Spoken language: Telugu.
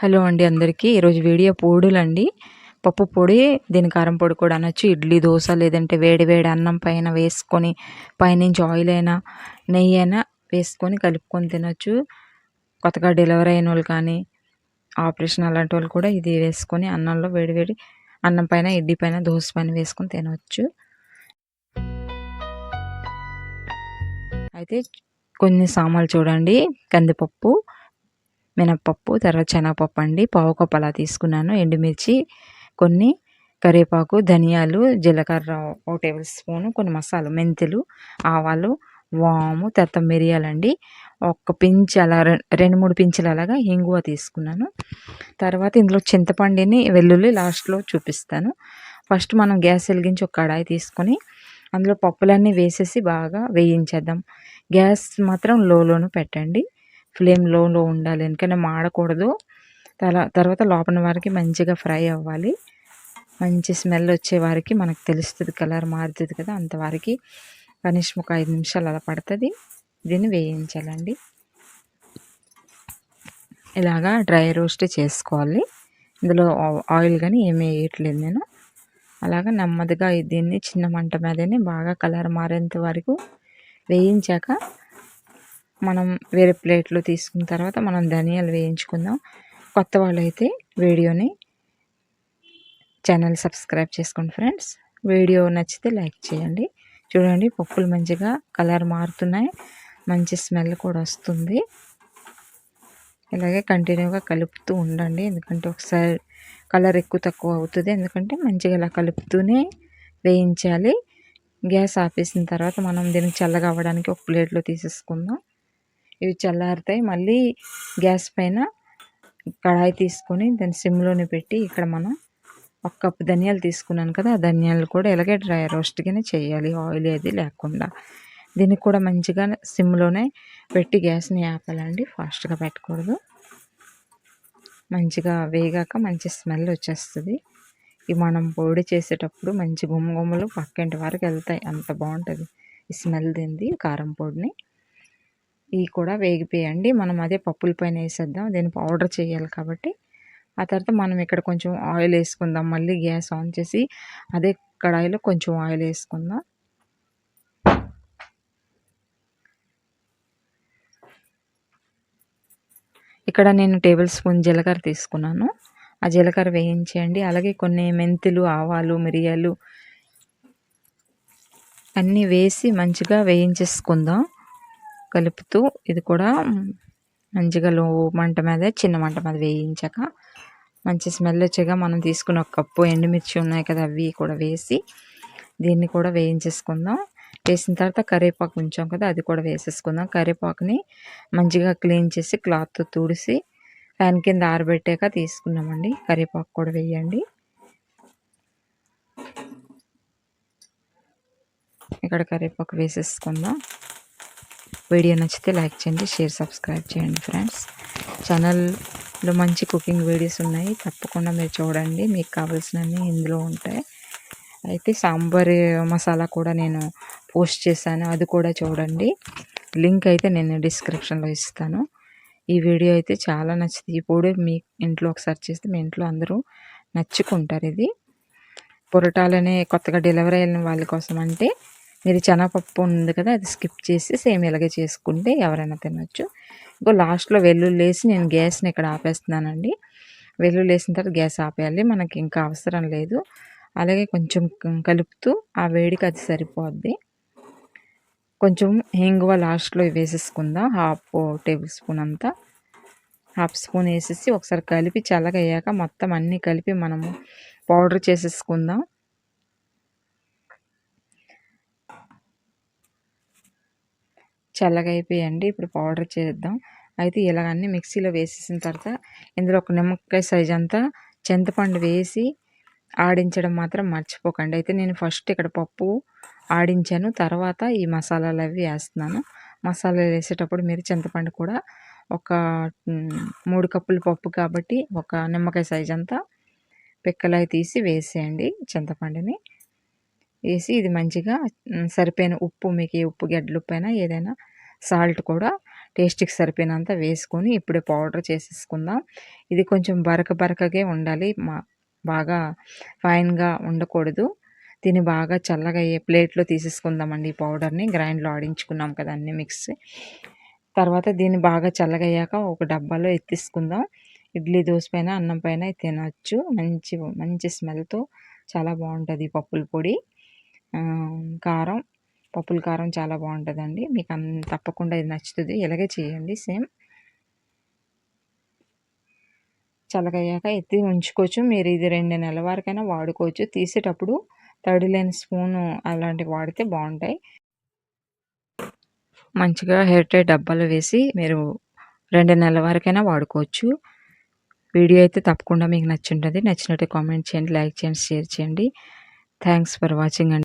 హలో అండి అందరికీ. ఈరోజు వీడియో పొడులండి. పప్పు పొడి, దీని కారం పొడి కూడా అనొచ్చు. ఇడ్లీ, దోస లేదంటే వేడి వేడి అన్నం పైన వేసుకొని పైనుంచి ఆయిల్ అయినా నెయ్యి అయినా వేసుకొని కలుపుకొని తినొచ్చు. కొత్తగా డెలివరీ అయిన వాళ్ళు కానీ ఆపరేషన్ అలాంటి వాళ్ళు కూడా ఇది వేసుకొని అన్నంలో వేడి వేడి అన్నం పైన, ఇడ్లీ పైన, దోస పైన వేసుకొని తినవచ్చు. అయితే కొన్ని సామాన్లు చూడండి. కందిపప్పు, మినప్పప్పు, తర్వాత శనగపప్పు అండి. పావు కప్పు అలా తీసుకున్నాను. ఎండుమిర్చి కొన్ని, కరివేపాకు, ధనియాలు, జీలకర్ర 1 టేబుల్ స్పూను, కొన్ని మసాలా, మెంతులు, ఆవాలు, వాము, తర్వాత మిరియాలండి. ఒక పించ్ అలా 2-3 పించులు అలాగా ఇంగువ తీసుకున్నాను. తర్వాత ఇందులో చింతపండుని, వెల్లుల్లి లాస్ట్లో చూపిస్తాను. ఫస్ట్ మనం గ్యాస్ వెలిగించి ఒక కడాయి తీసుకొని అందులో పప్పులన్నీ వేసేసి బాగా వేయించేద్దాం. గ్యాస్ మాత్రం లోలోనే పెట్టండి. ఫ్లేమ్ లోలో ఉండాలి, ఎందుకంటే మాడకూడదు. తర్వాత లోపల వారికి మంచిగా ఫ్రై అవ్వాలి. మంచి స్మెల్ వచ్చే వారికి మనకు తెలుస్తుంది, కలర్ మారుతుంది కదా, అంతవరకు కనీసం ఒక 5 నిమిషాలు అలా పడుతుంది. దీన్ని వేయించాలండి. ఇలాగా డ్రై రోస్ట్ చేసుకోవాలి. ఇందులో ఆయిల్ కానీ ఏమీ వేయట్లేదు నేను. అలాగా నెమ్మదిగా దీన్ని చిన్న మంట మీదనే బాగా కలర్ మారేంత వరకు వేయించాక మనం వేరే ప్లేట్లో తీసుకున్న తర్వాత మనం ధనియాలు వేయించుకుందాం. కొత్త వాళ్ళైతే వీడియోని ఛానల్ సబ్స్క్రైబ్ చేసుకోండి ఫ్రెండ్స్. వీడియో నచ్చితే లైక్ చేయండి. చూడండి, పప్పులు మంచిగా కలర్ మారుతున్నాయి, మంచి స్మెల్ కూడా వస్తుంది. ఇలాగే కంటిన్యూగా కలుపుతూ ఉండండి, ఎందుకంటే ఒకసారి కలర్ ఎక్కువ తక్కువ అవుతుంది. ఎందుకంటే మంచిగా ఇలా కలుపుతూనే వేయించాలి. గ్యాస్ ఆపేసిన తర్వాత మనం దీనికి చల్లగా అవ్వడానికి ఒక ప్లేట్లో తీసేసుకుందాం. ఇవి చల్లారుతాయి. మళ్ళీ గ్యాస్ పైన కడాయి తీసుకొని దాన్ని సిమ్లోనే పెట్టి ఇక్కడ మనం 1 కప్పు ధనియాలు తీసుకున్నాను కదా, ఆ ధనియాలు కూడా ఇలాగే డ్రై రోస్ట్గానే చేయాలి, ఆయిల్ ఏది లేకుండా. దీనికి కూడా మంచిగా సిమ్లోనే పెట్టి గ్యాస్ని ఆపాలండి, ఫాస్ట్గా పెట్టకూడదు. మంచిగా వేగాక మంచి స్మెల్ వచ్చేస్తుంది. ఇవి మనం పొడి చేసేటప్పుడు మంచి గుమ్మగుమ్మలు పక్కింటి వరకు వెళ్తాయి, అంత బాగుంటుంది ఈ స్మెల్ దీనిది, కారం పొడిని. ఇవి కూడా వేగిపోయండి. మనం అదే పప్పుల పైన వేసేద్దాం, దీన్ని పౌడర్ చేయాలి కాబట్టి. ఆ తర్వాత మనం ఇక్కడ కొంచెం ఆయిల్ వేసుకుందాం. మళ్ళీ గ్యాస్ ఆన్ చేసి అదే కడాయిలో కొంచెం ఆయిల్ వేసుకుందాం. ఇక్కడ నేను 1 టేబుల్ స్పూన్ జీలకర్ర తీసుకున్నాను. ఆ జీలకర్ర వేయించేయండి. అలాగే కొన్ని మెంతులు, ఆవాలు, మిరియాలు అన్నీ వేసి మంచిగా వేయించేసుకుందాం కలుపుతూ. ఇది కూడా మంచిగా లో మంట మీద, చిన్న మంట మీద వేయించాక మంచి స్మెల్ వచ్చాక మనం తీసుకున్న 1 కప్పు ఎండుమిర్చి ఉన్నాయి కదా, అవి కూడా వేసి దీన్ని కూడా వేయించేసుకుందాం. వేసిన తర్వాత కరివేపాకు ఉంచాం కదా, అది కూడా వేసేసుకుందాం. కరివేపాకుని మంచిగా క్లీన్ చేసి క్లాత్తో తుడిసి ఫ్యాన్ కింద ఆరబెట్టాక తీసుకున్నామండి. కరివేపాకు కూడా వేయండి. ఇక్కడ కరివేపాకు వేసేసుకుందాం. వీడియో నచ్చితే లైక్ చేయండి, షేర్, సబ్స్క్రైబ్ చేయండి ఫ్రెండ్స్. ఛానల్లో మంచి కుకింగ్ వీడియోస్ ఉన్నాయి, తప్పకుండా మీరు చూడండి. మీకు కావాల్సినవన్నీ ఇందులో ఉంటాయి. అయితే సాంబార్ మసాలా కూడా నేను పోస్ట్ చేశాను, అది కూడా చూడండి. లింక్ అయితే నేను డిస్క్రిప్షన్లో ఇస్తాను. ఈ వీడియో అయితే చాలా నచ్చింది. ఈ పొడి మీ ఇంట్లో ఒకసారి చేస్తే మీ ఇంట్లో అందరూ నచ్చుకుంటారు. ఇది పొరటాలనే కొత్తగా డెలివరీ అయిన వాళ్ళ కోసం, అంటే మీరు శనగపప్పు ఉంది కదా, అది స్కిప్ చేసి సేమ్ ఇలాగే చేసుకుంటే ఎవరైనా తినొచ్చు. ఇంకో లాస్ట్లో వెల్లుల్లి వేసి నేను గ్యాస్ని ఇక్కడ ఆపేస్తున్నానండి. వెల్లుల్లి వేసిన తర్వాత గ్యాస్ ఆపేయాలి, మనకి ఇంకా అవసరం లేదు. అలాగే కొంచెం కలుపుతూ ఆ వేడికి అది సరిపోద్ది. కొంచెం ఇంగువ లాస్ట్లో వేసేసుకుందాం, 1/2 టేబుల్ స్పూన్ అంతా. 1/2 స్పూన్ వేసేసి ఒకసారి కలిపి చల్లగా అయ్యాక మొత్తం అన్నీ కలిపి మనము పౌడర్ చేసేసుకుందాం. చల్లగా అయిపోయండి. ఇప్పుడు పౌడర్ చేద్దాం. అయితే ఇలాగ అన్నీ మిక్సీలో వేసేసిన తర్వాత ఇందులో ఒక నిమ్మకాయ సైజ్ అంతా చింతపండు వేసి ఆడించడం మాత్రం మర్చిపోకండి. అయితే నేను ఫస్ట్ ఇక్కడ పప్పు ఆడించాను, తర్వాత ఈ మసాలాలు అవి వేస్తున్నాను. మసాలాలు వేసేటప్పుడు మీరు చింతపండు కూడా ఒక 3 కప్పుల పప్పు కాబట్టి ఒక నిమ్మకాయ సైజ్ అంతా పిక్కలు తీసి వేసేయండి చింతపండుని. వేసి ఇది మంచిగా సరిపోయిన ఉప్పు, మీకు ఏ ఉప్పు, గడ్డలు ఉప్పు అయినా ఏదైనా సాల్ట్ కూడా టేస్ట్‌కి సరిపోయినంత వేసుకొని ఇప్పుడే పౌడర్ చేసేసుకుందాం. ఇది కొంచెం బరకగా ఉండాలి. బాగా ఫైన్‌గా ఉండకూడదు. దీన్ని బాగా చల్లగా అయ్యే ప్లేట్‌లో తీసేసుకుందామండి ఈ పౌడర్‌ని. గ్రైండ్‌లో ఆడించుకున్నాం కదా అన్నీ మిక్స్. తర్వాత దీన్ని బాగా చల్లగయ్యాక ఒక డబ్బాలో ఎత్తేసుకుందాం. ఇడ్లీ, దోస పైన, అన్నం పైన తినొచ్చు. మంచి స్మెల్‌తో చాలా బావుంటది ఈ పప్పుల పొడి. కారం, పప్పుల కారం చాలా బావుంటదండి. మీకు తప్పకుండా ఇది నచ్చుతది. ఇలాగే చేయండి సేమ్. చల్లగయ్యాక ఎత్తి ఉంచుకోవచ్చు. మీరు ఇది 2 నెలల వరకైనా వాడుకోవచ్చు. తీసేటప్పుడు తడి లేని స్పూను అలాంటివి వాడితే బావుంటాయి. మంచిగా ఎయిర్ టైట్ డబ్బాలో వేసి మీరు 2 నెలల వరకైనా వాడుకోవచ్చు. వీడియో అయితే తప్పకుండా మీకు నచ్చుంటది. నచ్చినట్టే కామెంట్ చేయండి, లైక్ చేయండి, షేర్ చేయండి. థాంక్స్ ఫర్ వాచింగ్ అండి.